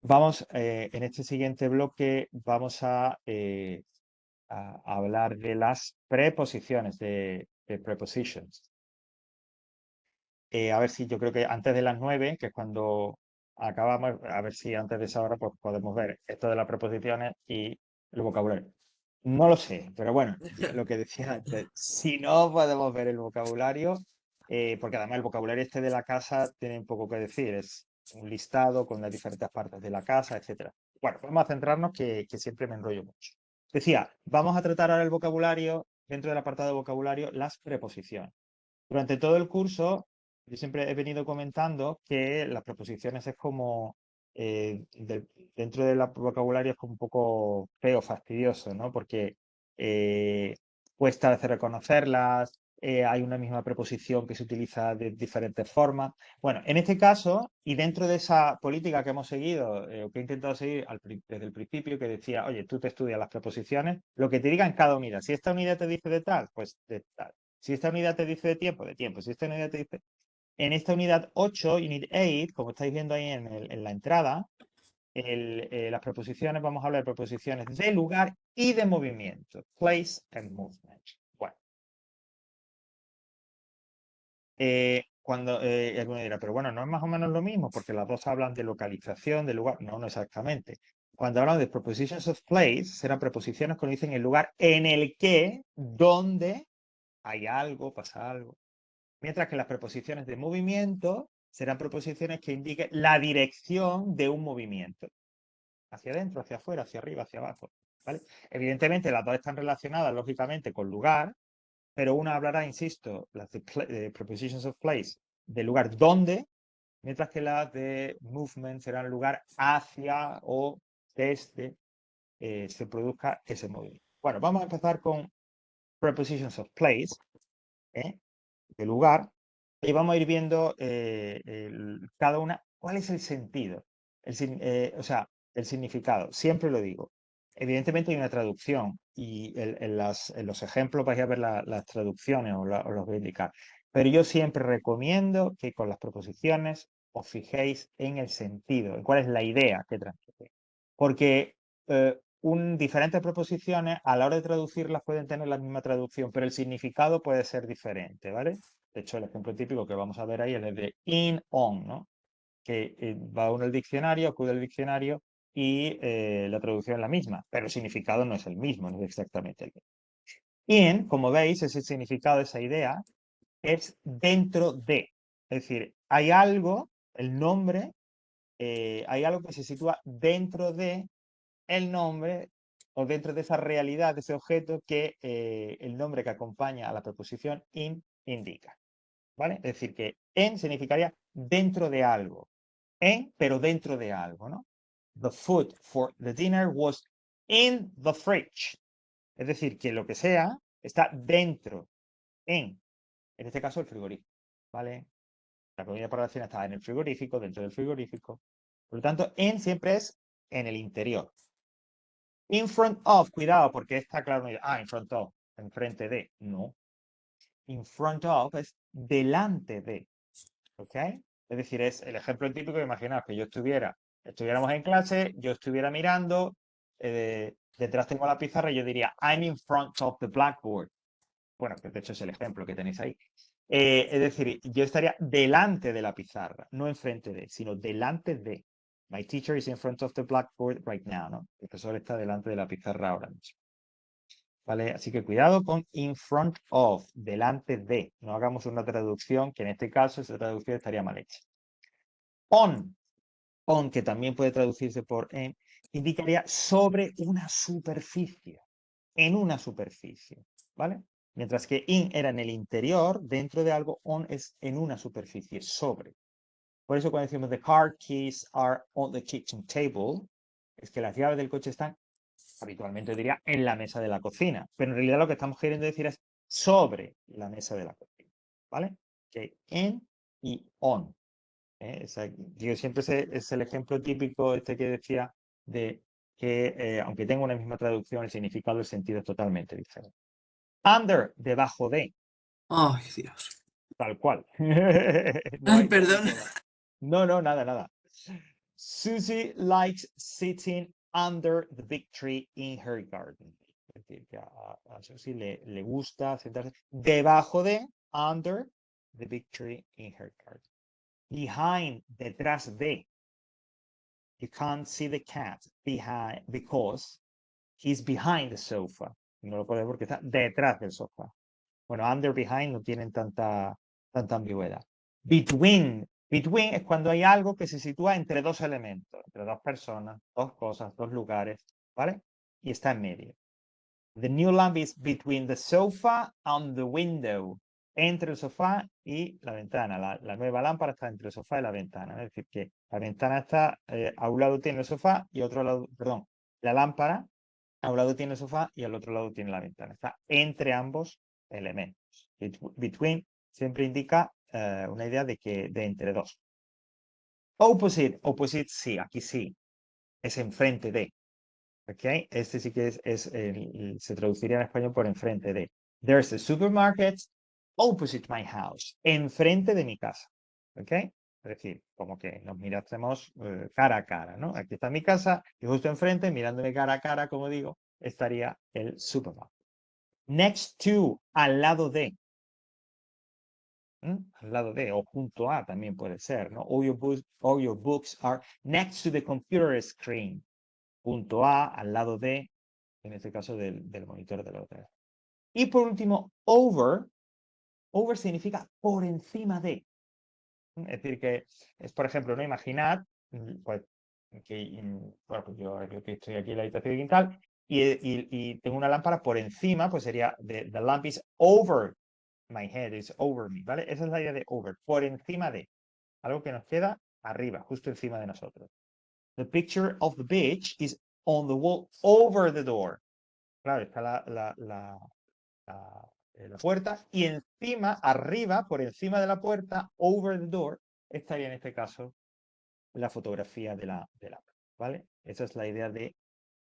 Vamos, en este siguiente bloque vamos a hablar de las preposiciones, de prepositions. A ver si yo creo que antes de las 9, que es cuando acabamos, a ver si antes de esa hora pues, podemos ver esto de las preposiciones y el vocabulario. No lo sé, pero bueno, lo que decía antes, si no podemos ver el vocabulario, porque además el vocabulario este de la casa tiene un poco que decir, es un listado con las diferentes partes de la casa, etcétera. Bueno, vamos a centrarnos que siempre me enrollo mucho. Decía, vamos a tratar ahora el vocabulario, dentro del apartado de vocabulario, las preposiciones. Durante todo el curso, yo siempre he venido comentando que las preposiciones es como, dentro del vocabulario es como un poco feo, fastidioso, ¿no? Porque eh, cuesta a veces reconocerlas, hay una misma preposición que se utiliza de diferentes formas. Bueno, en este caso, y dentro de esa política que hemos seguido, o que he intentado seguir desde el principio, que decía, oye, tú te estudias las preposiciones, lo que te diga en cada unidad. Si esta unidad te dice de tal, pues de tal. Si esta unidad te dice de tiempo, de tiempo. Si esta unidad te dice... En esta unidad 8, Unit 8, como estáis viendo ahí en la entrada, las preposiciones, vamos a hablar de preposiciones de lugar y de movimiento. Place and movement. Bueno, alguno dirá, pero bueno, no es más o menos lo mismo, porque las dos hablan de localización, de lugar. No, no exactamente. Cuando hablamos de prepositions of place, serán preposiciones que dicen el lugar en el que, donde hay algo, pasa algo. Mientras que las preposiciones de movimiento serán preposiciones que indiquen la dirección de un movimiento. Hacia adentro, hacia afuera, hacia arriba, hacia abajo. ¿Vale? Evidentemente, las dos están relacionadas, lógicamente, con lugar, pero una hablará, insisto, las de prepositions of place, del lugar donde, mientras que las de movement serán lugar hacia o desde se produzca ese movimiento. Bueno, vamos a empezar con prepositions of place, de lugar, y vamos a ir viendo cada una, cuál es el sentido, o sea, el significado. Siempre lo digo. Evidentemente hay una traducción y en los ejemplos vais a ver las traducciones os los voy a indicar. Pero yo siempre recomiendo que con las preposiciones os fijéis en el sentido, en cuál es la idea que transmite. Porque diferentes preposiciones a la hora de traducirlas pueden tener la misma traducción, pero el significado puede ser diferente, ¿vale? De hecho, el ejemplo típico que vamos a ver ahí es el de in, on, ¿no? Que va uno al diccionario, acude al diccionario y la traducción es la misma, pero el significado no es el mismo, no es exactamente el mismo. In, como veis, ese significado, esa idea, es dentro de. Es decir, hay algo, el nombre, hay algo que se sitúa dentro de el nombre o dentro de esa realidad, de ese objeto que el nombre que acompaña a la preposición in indica. ¿Vale? Es decir, que en significaría dentro de algo. En, pero dentro de algo, ¿no? The food for the dinner was in the fridge. Es decir, que lo que sea está dentro, en este caso el frigorífico, ¿vale? La comida para la cena está en el frigorífico, dentro del frigorífico. Por lo tanto, en siempre es en el interior. In front of, cuidado, porque está claro, in front of, enfrente de, no. In front of es delante de, ¿ok? Es decir, es el ejemplo típico, imaginaos que estuviéramos en clase, yo estuviera mirando, detrás tengo la pizarra y yo diría, I'm in front of the blackboard. Bueno, que de hecho es el ejemplo que tenéis ahí. Es decir, yo estaría delante de la pizarra, no enfrente de, sino delante de. My teacher is in front of the blackboard right now, ¿no? El profesor está delante de la pizarra ahora mismo. ¿Vale? Así que cuidado con in front of, delante de. No hagamos una traducción que en este caso esa traducción estaría mal hecha. On, que también puede traducirse por en, indicaría sobre una superficie, en una superficie, ¿vale? Mientras que in era en el interior, dentro de algo, on es en una superficie, sobre. Por eso cuando decimos the car keys are on the kitchen table, es que las llaves del coche están, habitualmente diría, en la mesa de la cocina. Pero en realidad lo que estamos queriendo decir es sobre la mesa de la cocina, ¿vale? Que en y on. Digo, siempre es el ejemplo típico este que decía de que aunque tenga una misma traducción, el significado, el sentido es totalmente diferente. Under, debajo de, Ay, Dios. tal cual. No Ay, hay perdón. ninguna. No, no, nada, nada. Susie likes sitting under the big tree in her garden. Es decir, que a Susie le gusta sentarse debajo de, under the big tree in her garden. Behind, detrás de. You can't see the cat behind because he's behind the sofa. No lo puedes ver porque está detrás del sofá. Bueno, under, behind no tienen tanta ambigüedad. Between. Between es cuando hay algo que se sitúa entre dos elementos, entre dos personas, dos cosas, dos lugares, ¿vale? Y está en medio. The new lamp is between the sofa and the window. Entre el sofá y la ventana. La nueva lámpara está entre el sofá y la ventana. Es decir, que la ventana está, a un lado tiene el sofá y otro lado, perdón, la lámpara a un lado tiene el sofá y al otro lado tiene la ventana. Está entre ambos elementos. Between siempre indica una idea de que de entre dos. Opposite, opposite sí, aquí sí, es enfrente de. ¿Ok? Este sí que se traduciría en español por enfrente de. There's a supermarket opposite my house. Enfrente de mi casa. ¿Ok? Es decir, como que nos mirásemos cara a cara, ¿no? Aquí está mi casa y justo enfrente, mirándome cara a cara, como digo, estaría el supermarket. Next to, al lado de. Al lado de, o junto a también puede ser, ¿no? All your books are next to the computer screen. Junto a, al lado de, en este caso del monitor de la otra. Y por último, over. Over significa por encima de. Es decir, que es, por ejemplo, no imaginad, pues, que, bueno, pues yo que estoy aquí en la habitación y tal, y tengo una lámpara por encima, pues sería the lamp is over my head, is over me, ¿vale? Esa es la idea de over, por encima de, algo que nos queda arriba, justo encima de nosotros. The picture of the beach is on the wall over the door. Claro, está la puerta y encima, arriba, por encima de la puerta, over the door, estaría en este caso la fotografía de la ¿vale? Esa es la idea de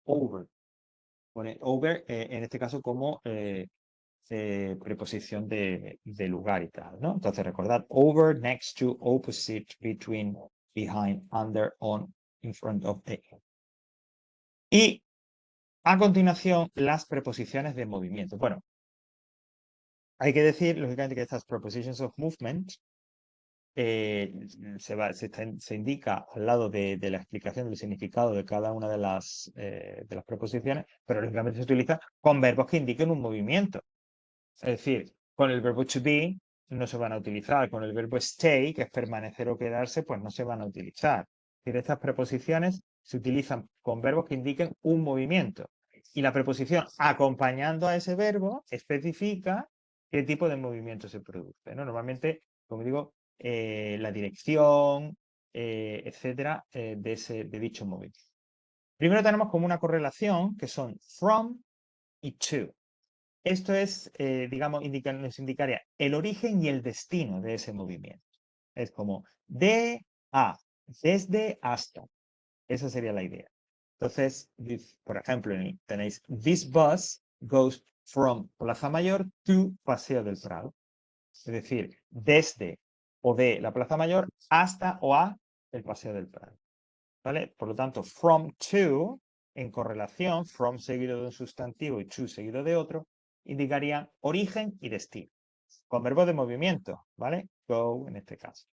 over. Pone over, en este caso, como preposición de lugar y tal, ¿no? Entonces, recordad, over, next to, opposite, between, behind, under, on, in front of, the. Y a continuación, las preposiciones de movimiento. Bueno, hay que decir, lógicamente, que estas prepositions of movement se indica al lado de la explicación del significado de cada una de las preposiciones, pero lógicamente se utiliza con verbos que indiquen un movimiento. Es decir, con el verbo to be no se van a utilizar, con el verbo stay, que es permanecer o quedarse, pues no se van a utilizar. Es decir, estas preposiciones se utilizan con verbos que indiquen un movimiento. Y la preposición acompañando a ese verbo especifica qué tipo de movimiento se produce, ¿no? Normalmente, como digo, la dirección, etcétera, de dicho movimiento. Primero tenemos como una correlación que son from y to. Esto es, digamos, nos indicaría el origen y el destino de ese movimiento. Es como de a, desde hasta. Esa sería la idea. Entonces, por ejemplo, tenéis this bus goes from Plaza Mayor to Paseo del Prado. Es decir, desde o de la Plaza Mayor hasta o a el Paseo del Prado. ¿Vale? Por lo tanto, from to, en correlación, from seguido de un sustantivo y to seguido de otro, indicarían origen y destino. Con verbo de movimiento, ¿vale? Go en este caso.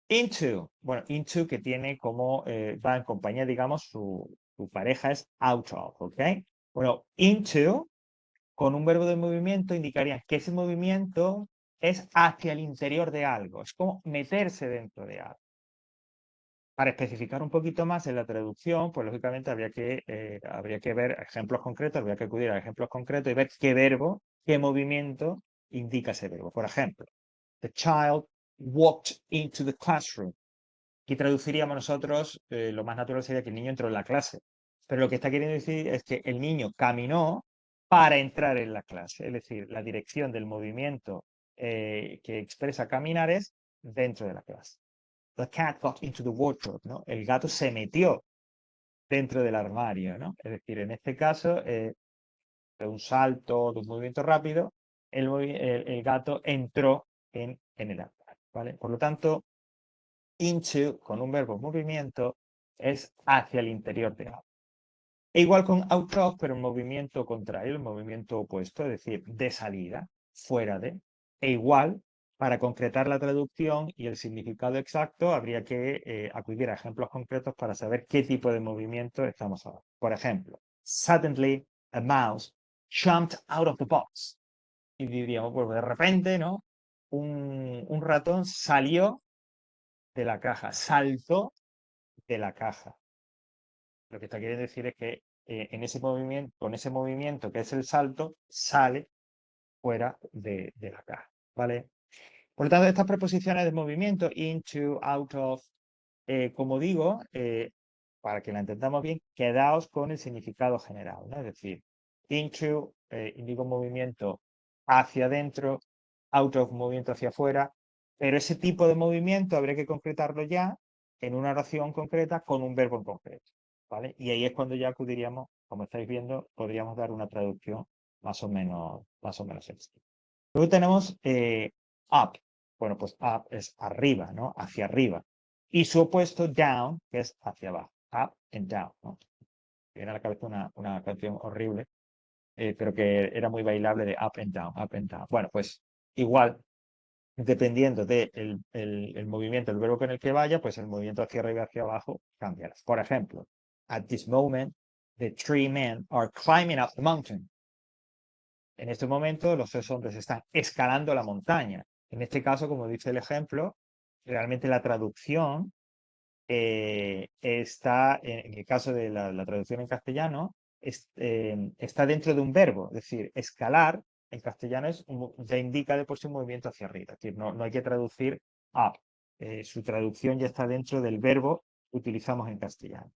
Into, bueno, into que tiene como, va en compañía, digamos, su pareja es out of, ¿ok? Bueno, into, con un verbo de movimiento, indicaría que ese movimiento es hacia el interior de algo, es como meterse dentro de algo. Para especificar un poquito más en la traducción, pues lógicamente habría que ver ejemplos concretos, habría que acudir a ejemplos concretos y ver qué verbo, qué movimiento indica ese verbo. Por ejemplo, the child walked into the classroom. Aquí traduciríamos nosotros, lo más natural sería que el niño entró en la clase. Pero lo que está queriendo decir es que el niño caminó para entrar en la clase. Es decir, la dirección del movimiento que expresa caminar es dentro de la clase. The cat got into the wardrobe, ¿no? El gato se metió dentro del armario, ¿no? Es decir, en este caso, de un salto, de un movimiento rápido, el gato entró en el armario, ¿vale? Por lo tanto, into, con un verbo movimiento, es hacia el interior de out. E igual con out of, pero en movimiento contrario, el movimiento opuesto, es decir, de salida, fuera de. E igual, para concretar la traducción y el significado exacto, habría que acudir a ejemplos concretos para saber qué tipo de movimiento estamos hablando. Por ejemplo, suddenly a mouse jumped out of the box. Y diríamos, pues de repente, ¿no? Un ratón salió de la caja, saltó de la caja. Lo que está queriendo decir es que en ese movimiento, con ese movimiento que es el salto, sale fuera de la caja, ¿vale? Por lo tanto, estas preposiciones de movimiento, into, out of, como digo, para que la entendamos bien, quedaos con el significado general, ¿no? Es decir, into indica un movimiento hacia adentro, out of movimiento hacia afuera, pero ese tipo de movimiento habría que concretarlo ya en una oración concreta con un verbo en concreto, ¿vale? Y ahí es cuando ya acudiríamos, como estáis viendo, podríamos dar una traducción más o menos sencilla. Luego tenemos up. Bueno, pues up es arriba, ¿no? Hacia arriba. Y su opuesto down, que es hacia abajo. Up and down, ¿no? Me viene a la cabeza una canción horrible, pero que era muy bailable de up and down, up and down. Bueno, pues igual, dependiendo del el movimiento, el verbo con el que vaya, pues el movimiento hacia arriba y hacia abajo cambiará. Por ejemplo, at this moment, the three men are climbing up the mountain. En este momento, los tres hombres están escalando la montaña. En este caso, como dice el ejemplo, realmente la traducción está, en el caso de la traducción en castellano, está dentro de un verbo. Es decir, escalar en castellano ya indica de por sí un movimiento hacia arriba. Es decir, no hay que traducir up. Su traducción ya está dentro del verbo que utilizamos en castellano.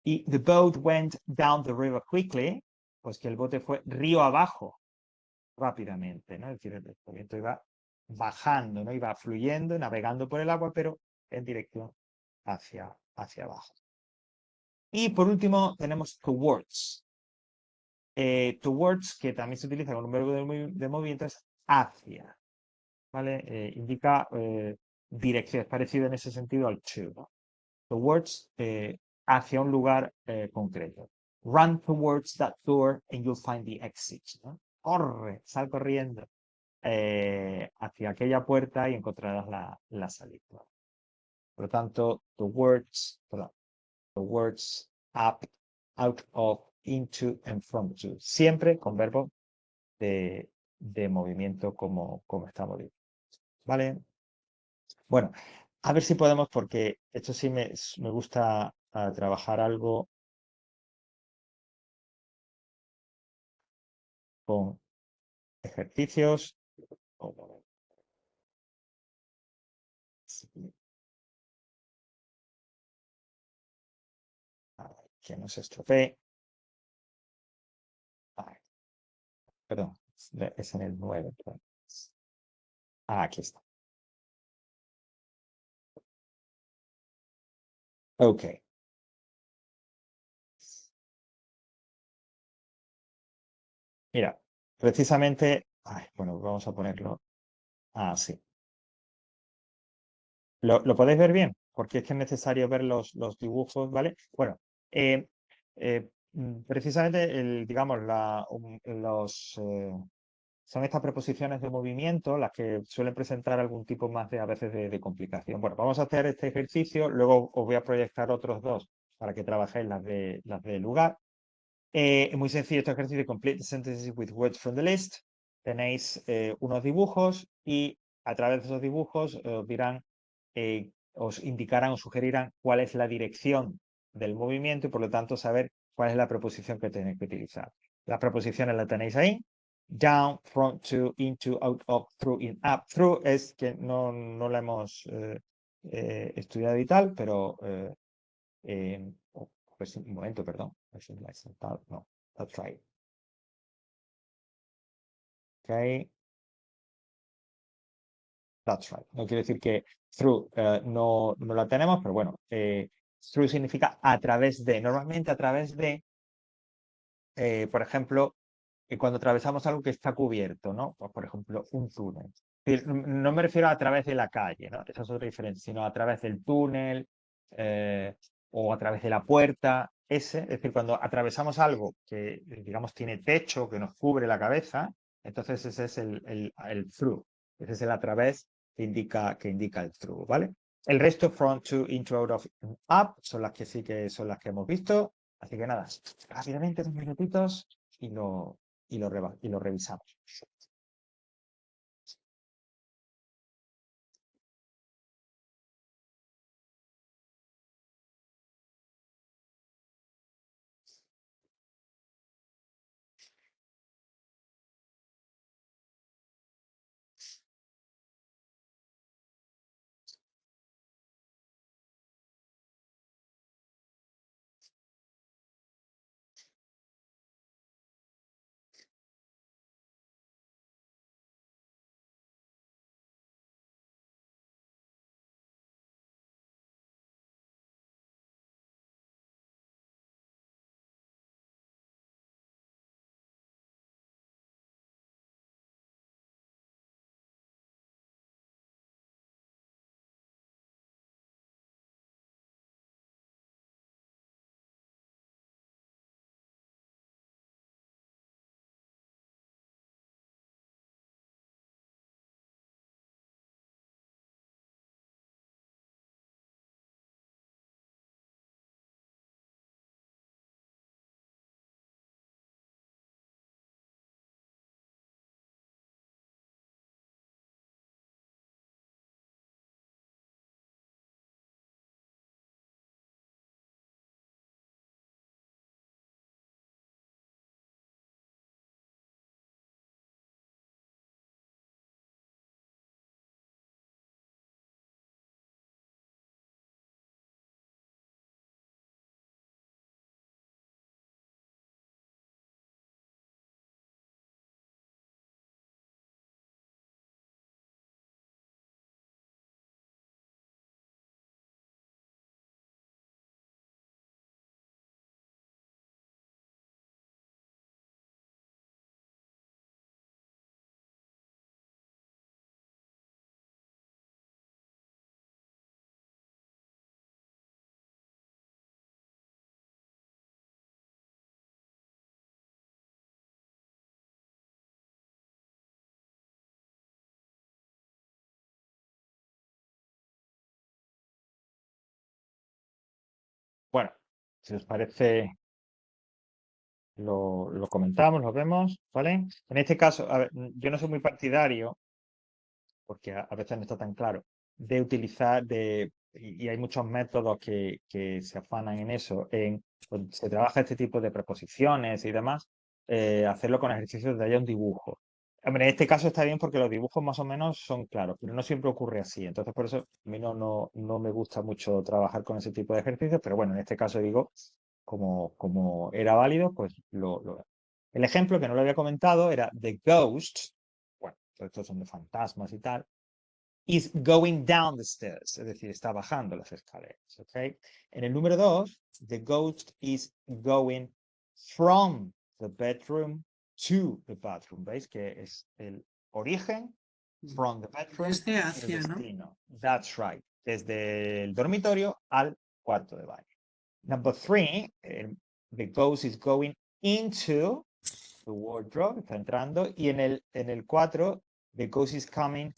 Y the boat went down the river quickly, pues que el bote fue río abajo rápidamente, ¿no? Es decir, el movimiento iba bajando, ¿no? Iba fluyendo, navegando por el agua, pero en dirección hacia abajo. Y por último tenemos towards. Towards, que también se utiliza con un verbo de movimiento, es hacia, ¿vale? Indica dirección, es parecido en ese sentido al to, ¿no? Towards, hacia un lugar concreto. Run towards that door and you'll find the exit, ¿no? Corre, sal corriendo hacia aquella puerta y encontrarás la salida. Por lo tanto, the words up, out of, into and from to. Siempre con verbo de movimiento como estamos viendo. ¿Vale? Bueno, a ver si podemos, porque esto sí me gusta trabajar algo con ejercicios. Que no se estropee. Perdón, es en el 9. Aquí está. Ok. Mira, precisamente, bueno, vamos a ponerlo así. ¿Lo podéis ver bien? Porque es que es necesario ver los dibujos, ¿vale? Bueno, precisamente, digamos, son estas preposiciones de movimiento las que suelen presentar algún tipo más a veces de complicación. Bueno, vamos a hacer este ejercicio, luego os voy a proyectar otros dos para que trabajéis las de lugar. Es muy sencillo este ejercicio, complete sentences with words from the list. Tenéis unos dibujos y a través de esos dibujos os dirán, os indicarán o sugerirán cuál es la dirección del movimiento y por lo tanto saber cuál es la preposición que tenéis que utilizar. Las preposiciones las tenéis ahí. Down, from, to, into, out of, through, in, up. Through es que no la hemos estudiado y tal, pero pues un momento, perdón. No, that's right. Okay, that's right. No quiere decir que through no la tenemos, pero bueno, through significa a través de. Normalmente a través de, por ejemplo, cuando atravesamos algo que está cubierto, ¿no? Pues, por ejemplo, un túnel. No me refiero a través de la calle, ¿no? Esa es otra diferencia, sino a través del túnel, o a través de la puerta. Es decir, cuando atravesamos algo que, digamos, tiene techo, que nos cubre la cabeza, entonces ese es el through. Ese es el a través que indica el through, ¿vale? El resto, front, to, into, out of, up, son las que sí que son las que hemos visto. Así que nada, rápidamente, 2 minutitos y lo revisamos. Bueno, si os parece, lo comentamos, lo vemos, ¿vale? En este caso, a ver, yo no soy muy partidario, porque a veces no está tan claro, de utilizar, y hay muchos métodos que se afanan en eso, cuando se trabaja este tipo de preposiciones y demás, hacerlo con ejercicios de haya un dibujo. Hombre, en este caso está bien porque los dibujos más o menos son claros, pero no siempre ocurre así. Entonces, por eso a mí no me gusta mucho trabajar con ese tipo de ejercicios, pero bueno, en este caso digo, como era válido, pues El ejemplo que no lo había comentado era The Ghost, bueno, todos estos son de fantasmas y tal, is going down the stairs, es decir, está bajando las escaleras, ¿ok? En el número 2, the ghost is going from the bedroom to the bathroom, ¿veis? Que es el origen, from the bedroom, Desde y el hacia, ¿no? destino. That's right. Desde el dormitorio al cuarto de baño. Number 3, the ghost is going into the wardrobe, está entrando, y en el 4, the ghost is coming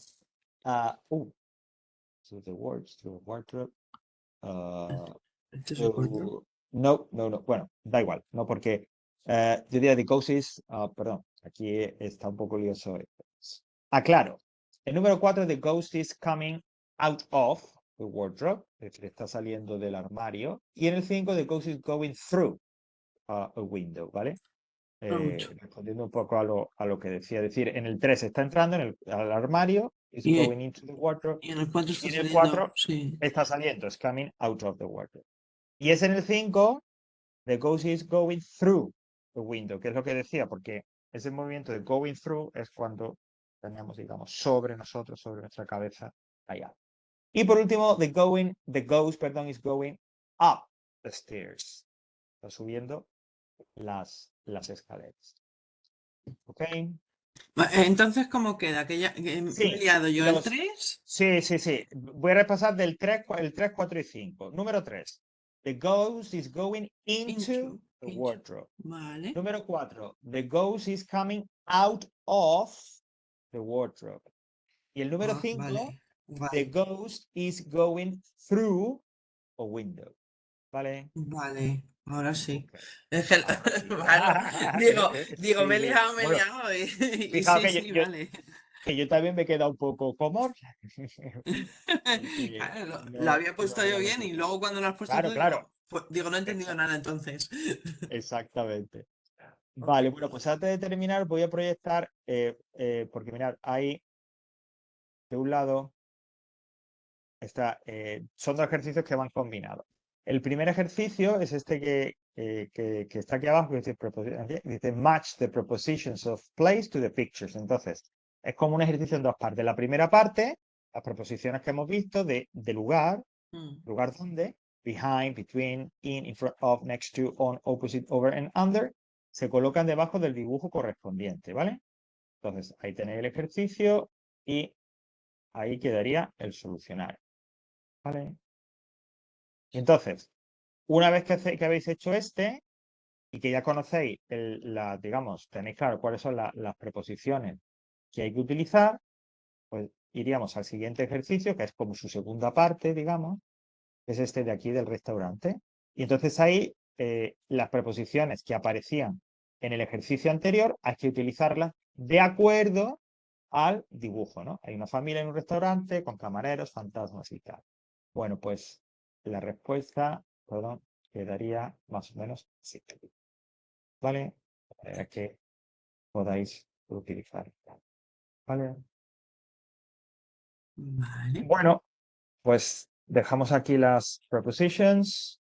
through the wardrobe. Este es el cuatro. No. Bueno, da igual, no porque yo diría the ghost is, perdón, aquí está un poco lioso. Aclaro. El número 4, the ghost is coming out of the wardrobe, es decir, está saliendo del armario. Y en el 5, the ghost is going through a window, ¿vale? Respondiendo un poco a lo que decía, es decir, en el 3 está entrando al armario, is Y, going into the wardrobe, y en el 4 y está en el saliendo, 4 sí. está saliendo, es coming out of the wardrobe. Y es en el 5, the ghost is going through the window, que es lo que decía, porque ese movimiento de going through es cuando tenemos, digamos, sobre nosotros, sobre nuestra cabeza, allá. Y por último, the ghost, perdón, is going up the stairs. Está subiendo las escaleras. ¿Ok? Entonces, ¿cómo queda? Que me he Sí, liado yo. ¿El los, 3? sí. Voy a repasar el 3, 4 y 5. Número 3. The ghost is going into the Into. wardrobe. Vale. Número 4. The ghost is coming out of the wardrobe. Y el número 5. Vale. The Vale. ghost is going through a window. ¿Vale? Vale. Ahora sí. Ok. Es que, Ahora sí. claro, digo, Sí, me he sí. liado, me he Bueno, liado. Y fijaos sí, que sí, vale. yo también me he quedado un poco cómodo. Porque Claro, lo no, había no puesto yo era lo bien y que. luego cuando lo has puesto tú Claro, claro. digo, no he entendido Exact- nada entonces. exactamente. Ok. Vale, bueno, pues antes de terminar voy a proyectar, porque mirad, hay de un lado, son dos ejercicios que van combinados. El primer ejercicio es este que está aquí abajo, que dice match the prepositions of place to the pictures. Entonces, es como un ejercicio en dos partes. La primera parte, las preposiciones que hemos visto de lugar, Mm, lugar donde, behind, between, in front of, next to, on, opposite, over and under, se colocan debajo del dibujo correspondiente, ¿vale? Entonces, ahí tenéis el ejercicio y ahí quedaría el solucionario, ¿vale? Entonces, una vez que habéis hecho este y que ya conocéis, digamos, tenéis claro cuáles son las preposiciones que hay que utilizar, pues iríamos al siguiente ejercicio, que es como su segunda parte, digamos, que es este de aquí del restaurante. Y entonces ahí las preposiciones que aparecían en el ejercicio anterior hay que utilizarlas de acuerdo al dibujo, ¿no? Hay una familia en un restaurante con camareros, fantasmas y tal. Bueno, pues la respuesta, perdón, quedaría más o menos así, ¿vale? Para que podáis utilizar. ¿Vale? vale. Bueno, pues dejamos aquí las prepositions.